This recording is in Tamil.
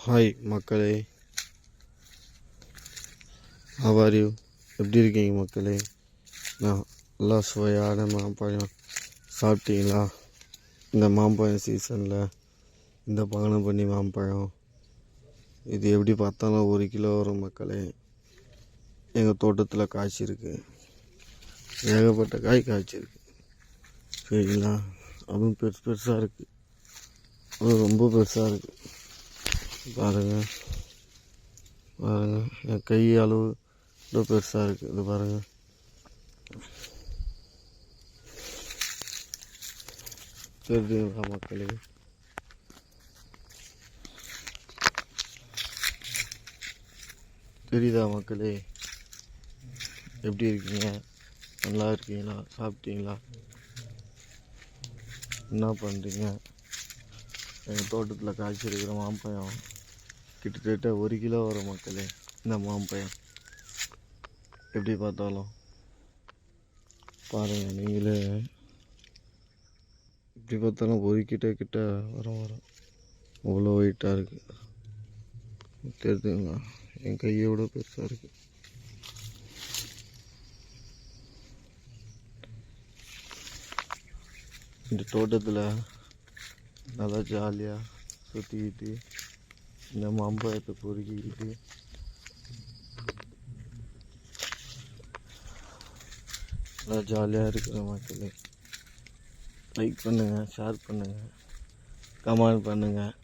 ஹாய் மக்களே, ஹவ் ஆர் யூ? எப்படி இருக்கீங்க மக்களே? நான் நல்லா சுவையான மாம்பழம் சாப்பிட்டீங்களா? இந்த மாம்பழம் சீசனில் இந்த பங்கனப்பள்ளி மாம்பழம் இது எப்படி பார்த்தாலும் 1 கிலோ வரும் மக்களே. எங்கள் தோட்டத்தில் காய்ச்சிருக்கு, ஏகப்பட்ட காய் காய்ச்சிருக்கு. சரிங்களா? அதுவும் பெருசாக இருக்குது, அதுவும் ரொம்ப பெருசாக இருக்குது. பாருங்கள் பாருங்கள், என் கை அளவு ரொம்ப பெருசாக இருக்குது. இது பாருங்கள், தெரியுதுங்களா மக்களே? தெரியுதா மக்களே? எப்படி இருக்கீங்க? நல்லா இருக்கீங்களா? சாப்பிட்டீங்களா? என்ன பண்ணுறீங்க? எங்கள் தோட்டத்தில் காய்ச்சிருக்கிற மாம்பழம் கிட்டத்தட்ட 1 கிலோ வரும் மக்களே. இந்த மாம்பழம் எப்படி பார்த்தாலும் பாருங்கள், நீங்களே எப்படி பார்த்தாலும் 1 கிட்ட வரும். அவ்வளோ வெயிட்டாக இருக்குது, தெரியுதுங்களா? என் கையோட பெருசாக இருக்குது. இந்த தோட்டத்தில் நல்லா ஜாலியாக சுற்றிக்கிட்டு இந்த மாம்பழத்தை பொறுக்கிக்கிட்டு நல்லா ஜாலியாக இருக்கிற மக்களே. லைக் பண்ணுங்கள், ஷேர் பண்ணுங்கள், கமெண்ட் பண்ணுங்கள்.